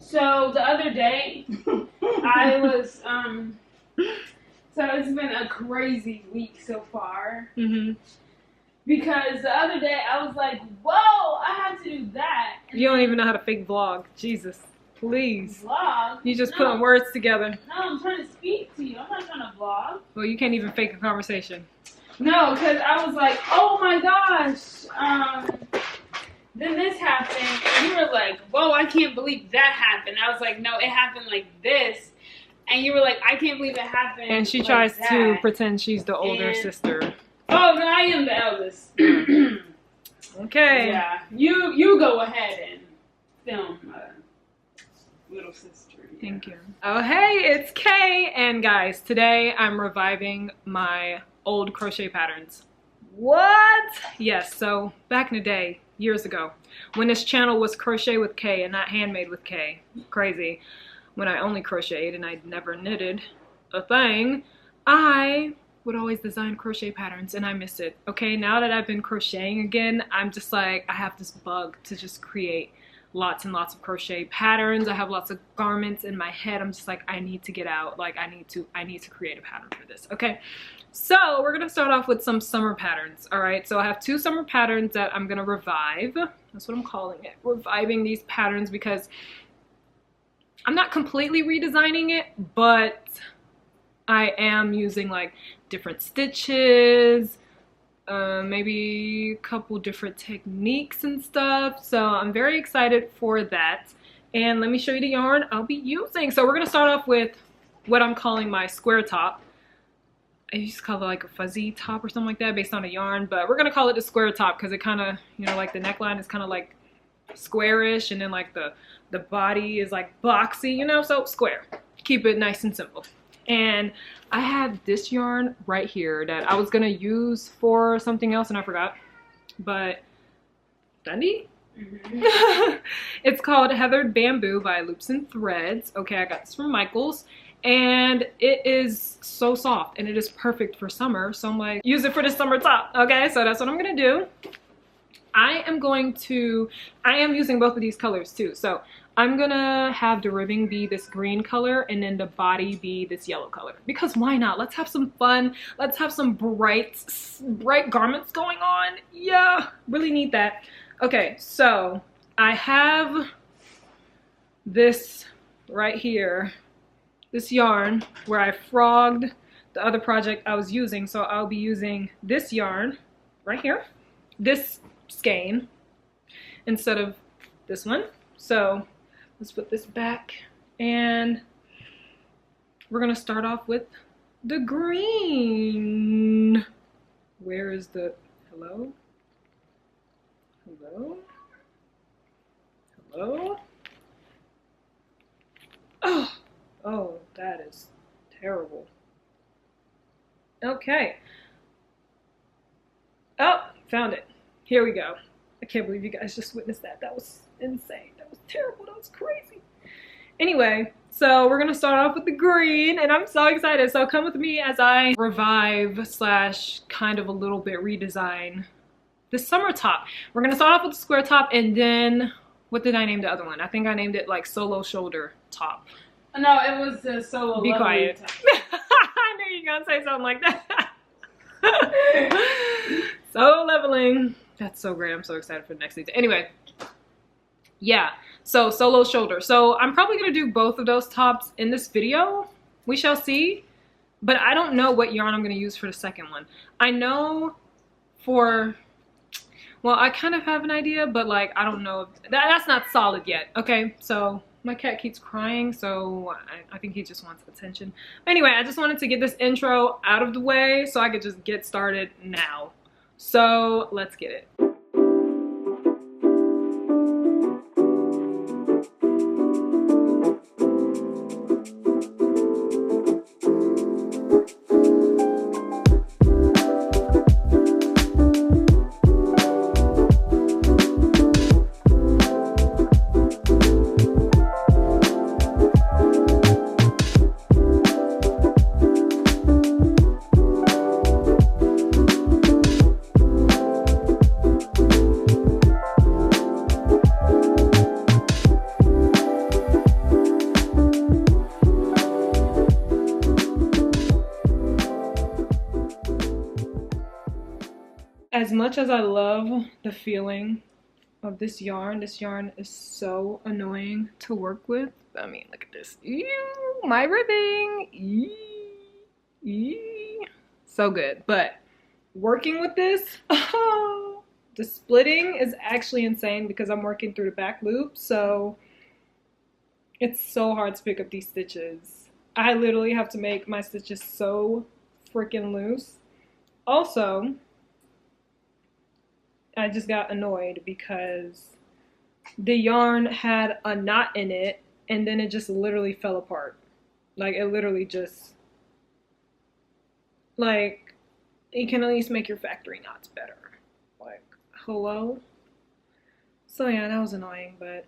So the other day, I was, so it's been a crazy week so far. Because the other day, I was like, whoa, I have to do that. And you don't even know how to fake vlog. Jesus, please. Vlog? You just putting words together. No, I'm trying to speak to you. I'm not trying to vlog. Well, you can't even fake a conversation. No, because I was like, oh my gosh. Then this happened, and you were like, whoa, I can't believe that happened. I was like, no, it happened like this. And you were like, I can't believe it happened. And she like tries that. to pretend she's the older sister. Oh, no, I am the eldest. Okay. Yeah, you go ahead and film little sister. Yeah. Thank you. Oh, hey, it's Kay. And guys, today I'm reviving my old crochet patterns. What? Yes, so back in the day, years ago, when this channel was Crochet with Kay and not Handmade with Kay, crazy, when I only crocheted and I never knitted a thing, I would always design crochet patterns and I miss it. Okay, now that I've been crocheting again, I'm just like, I have this bug to just create lots and lots of crochet patterns. I have lots of garments in my head. I'm just like, I need to get out. Like, I need to create a pattern for this. Okay, so we're gonna start off with some summer patterns. All right, so I have 2 summer patterns that I'm gonna revive. That's what I'm calling it, reviving these patterns, because I'm not completely redesigning it, but I am using like different stitches, maybe a couple different techniques and stuff. So I'm very excited for that. And let me show you the yarn I'll be using. So we're gonna start off with what I'm calling my square top. I used to call it like a fuzzy top or something like that based on a yarn, but we're gonna call it the square top because it kind of, you know, like the neckline is kind of like squarish, and then like the body is like boxy, you know, so square. Keep it nice and simple. And I had this yarn right here that I was gonna use for something else and I forgot, but Dundee? It's called Heathered Bamboo by Loops and Threads. Okay, I got this from Michael's and it is so soft and it is perfect for summer, so I'm like, use it for the summer top. Okay, so that's what I'm gonna do. I am using both of these colors too, so I'm gonna have the ribbing be this green color and then the body be this yellow color, because why not? Let's have some fun. Let's have some bright garments going on. Yeah, really need that. Okay, so I have this right here, this yarn where I frogged the other project I was using, so I'll be using this yarn right here, this skein, instead of this one. So let's put this back and we're gonna start off with the green. Where is the, hello? Hello? Hello? Oh, that is terrible. Okay. Oh, found it. Here we go. I can't believe you guys just witnessed that. That was insane. That was terrible. That was crazy. Anyway, so we're gonna start off with the green and I'm so excited. So come with me as I revive slash kind of a little bit redesign this summer top. We're gonna start off with the square top and then, what did I name the other one? I think I named it like solo shoulder top. No, it was the solo. Be quiet. I knew you were gonna say something like that. So leveling. That's so great. I'm so excited for the next season. Anyway, yeah, so solo shoulder. So I'm probably gonna do both of those tops in this video. We shall see. But I don't know what yarn I'm gonna use for the second one. I know for, well, I kind of have an idea, but like, I don't know. That's not solid yet. Okay, so my cat keeps crying, so I think he just wants attention. Anyway, I just wanted to get this intro out of the way so I could just get started now. So let's get it. as much as I love the feeling of this yarn is so annoying to work with. I mean, look at this. Ew, my ribbing. Eee. So good. But working with this, oh, the splitting is actually insane because I'm working through the back loop, so it's so hard to pick up these stitches. I literally have to make my stitches so freaking loose. Also, I just got annoyed because the yarn had a knot in it and then it just literally fell apart. Like, it literally just, like, you can at least make your factory knots better. Like, hello? So yeah, that was annoying, but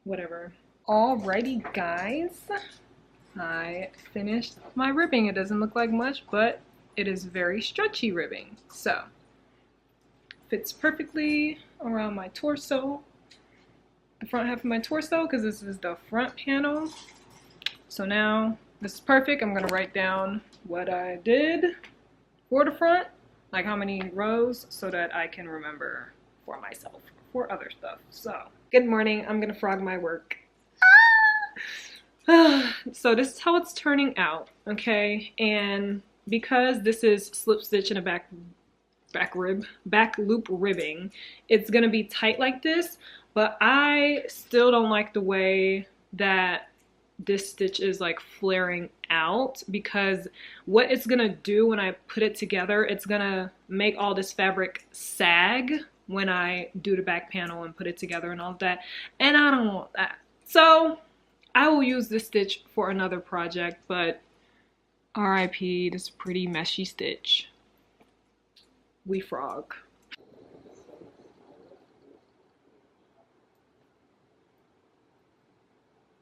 whatever. Alrighty guys, I finished my ribbing. It doesn't look like much, but it is very stretchy ribbing. So, fits perfectly around my torso, the front half of my torso, because this is the front panel. So now, this is perfect. I'm gonna write down what I did for the front, like how many rows, so that I can remember for myself, for other stuff. So, good morning, I'm gonna frog my work. So this is how it's turning out, okay? And because this is slip stitch and a back loop ribbing, it's gonna be tight like this, but I still don't like the way that this stitch is like flaring out, because what it's gonna do when I put it together, it's gonna make all this fabric sag when I do the back panel and put it together and all of that, and I don't want that. So I will use this stitch for another project, but RIP this pretty meshy stitch. We frog.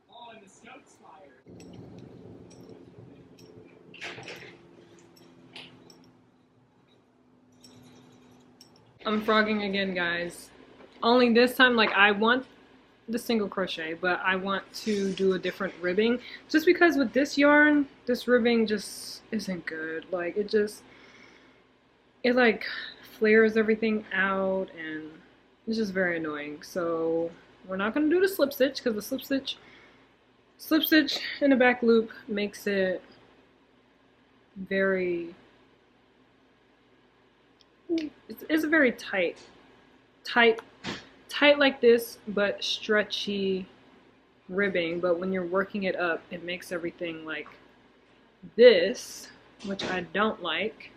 Oh, and the skunk's fired. I'm frogging again, guys. Only this time, like, I want the single crochet, but I want to do a different ribbing, just because with this yarn, this ribbing just isn't good. Like, it like flares everything out and it's just very annoying. So we're not gonna do the slip stitch, because the slip stitch in the back loop makes it very, it's a very tight like this, but stretchy ribbing. But when you're working it up, it makes everything like this, which I don't like.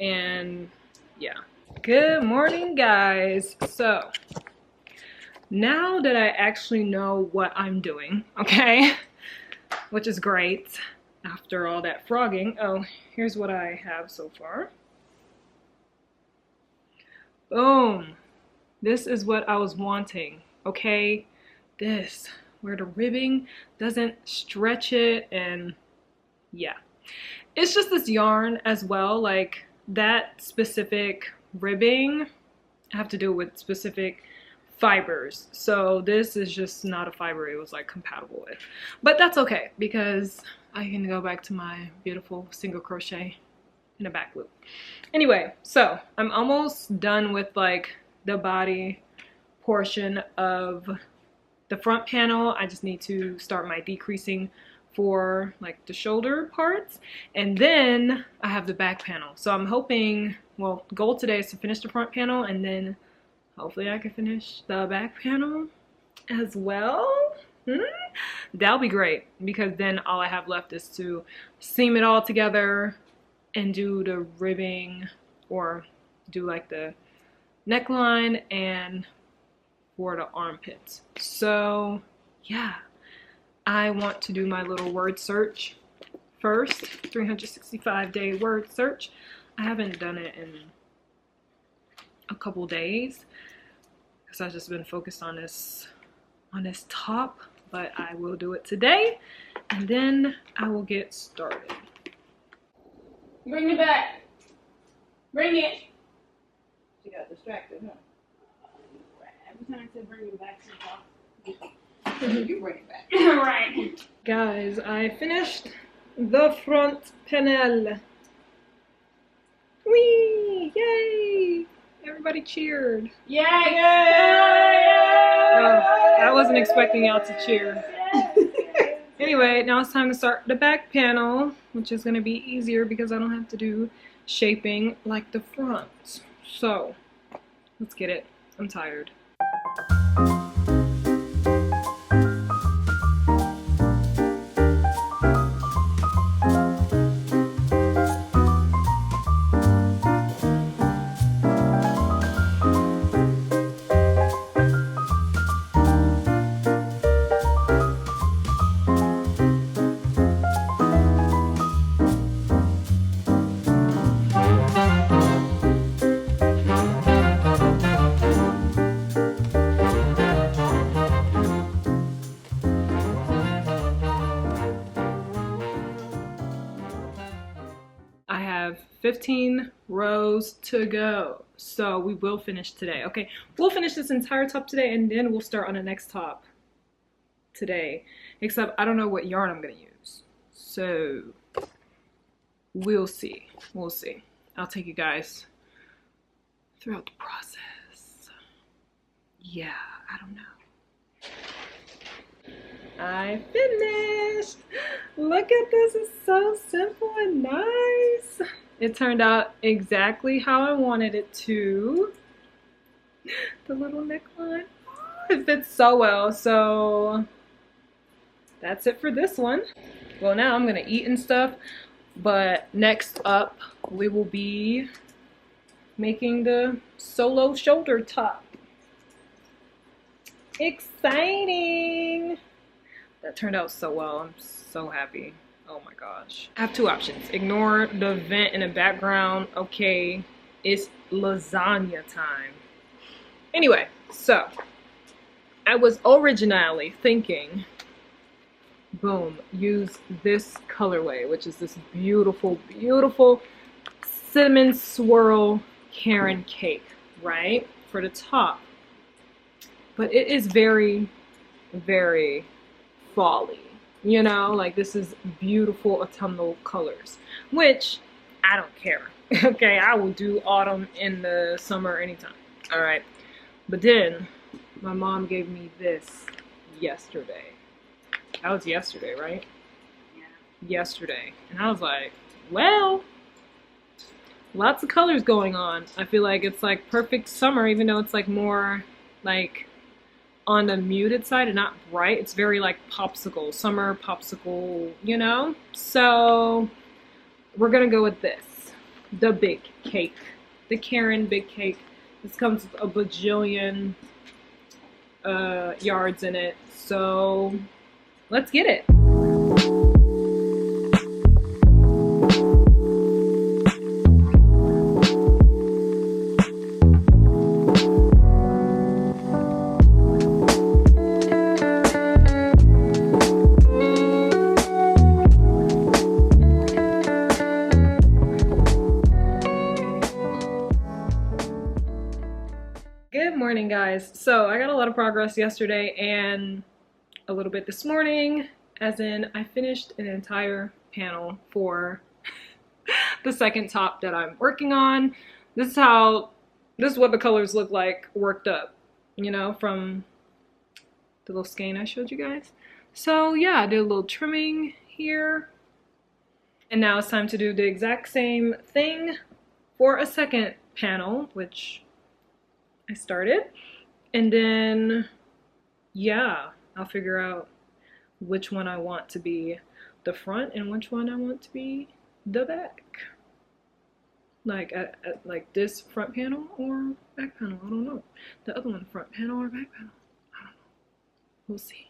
And yeah. Good morning, guys. So now that I actually know what I'm doing, okay, which is great after all that frogging. Oh, here's what I have so far. Boom. This is what I was wanting, okay? This, where the ribbing doesn't stretch it, and yeah. It's just this yarn as well, like that specific ribbing, I have to do with specific fibers. So this is just not a fiber it was like compatible with. But that's okay, because I can go back to my beautiful single crochet in a back loop. Anyway, so I'm almost done with like the body portion of the front panel. I just need to start my decreasing for like the shoulder parts, and then I have the back panel. So I'm hoping, well, goal today is to finish the front panel, and then hopefully I can finish the back panel as well. That'll be great, because then all I have left is to seam it all together and do the ribbing, or do like the neckline and for the armpits. So yeah, I want to do my little word search first, 365-day word search. I haven't done it in a couple days because I've just been focused on this top, but I will do it today, and then I will get started. Bring it back. Bring it. She got distracted, huh? Every time I said bring it back, she talked. You bring it back. Right. Guys, I finished the front panel. Whee! Yay! Everybody cheered. Yay! I wasn't expecting y'all to cheer. Anyway, now it's time to start the back panel, which is going to be easier because I don't have to do shaping like the front. So, let's get it. I'm tired. I have 15 rows to go, so we will finish today. Okay, we'll finish this entire top today, and then we'll start on the next top today, except I don't know what yarn I'm gonna use, so we'll see. I'll take you guys throughout the process. Yeah, I don't know. I finished. Look at this, it's so simple and nice. It turned out exactly how I wanted it to. The little neckline, it fits so well. So that's it for this one. Well, now I'm gonna eat and stuff, but next up we will be making the solo shoulder top. Exciting! That turned out so well. I'm so happy. Oh my gosh. I have two options. Ignore the vent in the background. Okay, it's lasagna time. Anyway, so I was originally thinking, boom, use this colorway, which is this beautiful, beautiful cinnamon swirl Karen cake, right? For the top. But it is very, very fall-y, you know, like this is beautiful autumnal colors, which I don't care. Okay, I will do autumn in the summer anytime. All right, but then my mom gave me this yesterday. That was yesterday, right? Yeah. Yesterday, and I was like, well, lots of colors going on. I feel like it's like perfect summer, even though it's like more like on the muted side and not bright. It's very like popsicle, summer popsicle, you know? So we're gonna go with this, the big cake, the Karen big cake. This comes with a bajillion yards in it. So let's get it. Good morning, guys. So I got a lot of progress yesterday and a little bit this morning, as in I finished an entire panel for the second top that I'm working on. This is what the colors look like worked up, you know, from the little skein I showed you guys. So yeah, I did a little trimming here, and now it's time to do the exact same thing for a second panel, which I started, and then yeah, I'll figure out which one I want to be the front and which one I want to be the back, like at like this front panel or back panel. I don't know. The other one, front panel or back panel, I don't know. We'll see.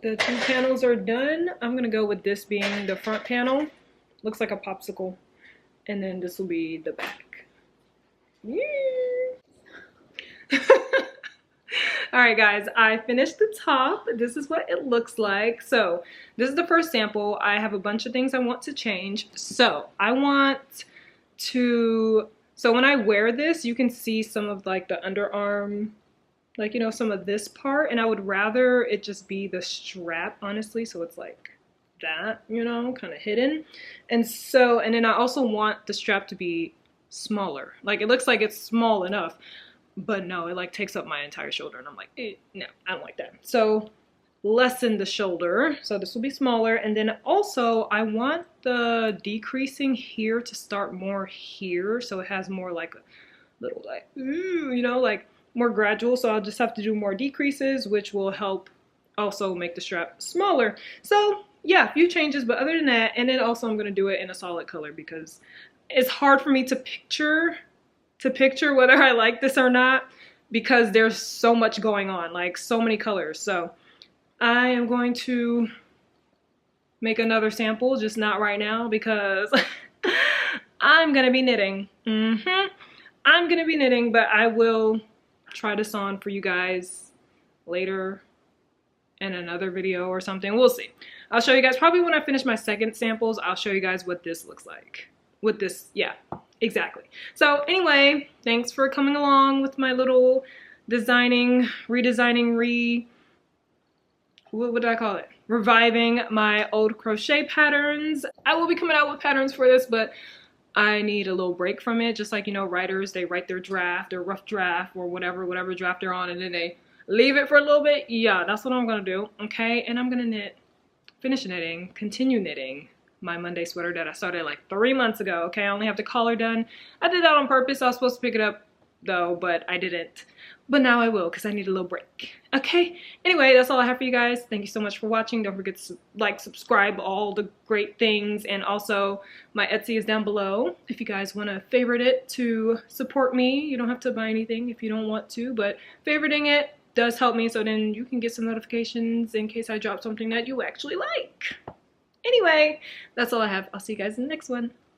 the 2 panels are done. I'm gonna go with this being the front panel. Looks like a popsicle. And then this will be the back. Yeah. Alright guys, I finished the top. This is what it looks like. So this is the first sample. I have a bunch of things I want to change. So I want to, so when I wear this, you can see some of like the underarm, like, you know, some of this part, and I would rather it just be the strap, honestly, so it's like that, you know, kind of hidden. And so, and then I also want the strap to be smaller. Like, it looks like it's small enough, but no, it like takes up my entire shoulder, and I'm like, no, I don't like that. So lessen the shoulder, so this will be smaller. And then also I want the decreasing here to start more here, so it has more like a little like, ooh, you know, like more gradual. So I'll just have to do more decreases, which will help also make the strap smaller. So yeah, a few changes, but other than that, and then also I'm gonna do it in a solid color because it's hard for me to picture whether I like this or not because there's so much going on, like so many colors. So I am going to make another sample, just not right now because I'm gonna be knitting. I'm gonna be knitting, but I will try this on for you guys later in another video or something. We'll see. I'll show you guys probably when I finish my second samples. I'll show you guys what this looks like with this. Yeah, exactly. So anyway, thanks for coming along with my little redesigning, what would I call it? Reviving my old crochet patterns. I will be coming out with patterns for this, but I need a little break from it. Just like, you know, writers, they write their draft, their rough draft, or whatever draft they're on, and then they leave it for a little bit. Yeah, that's what I'm gonna do, okay? And I'm gonna knit, finish knitting, continue knitting my Monday sweater that I started like 3 months ago, okay? I only have the collar done. I did that on purpose. I was supposed to pick it up though, but I didn't. But now I will because I need a little break, okay? Anyway, that's all I have for you guys. Thank you so much for watching. Don't forget to like, subscribe, all the great things. And also my Etsy is down below if you guys want to favorite it to support me. You don't have to buy anything if you don't want to, but favoriting it does help me, so then you can get some notifications in case I drop something that you actually like. Anyway, that's all I have. I'll see you guys in the next one.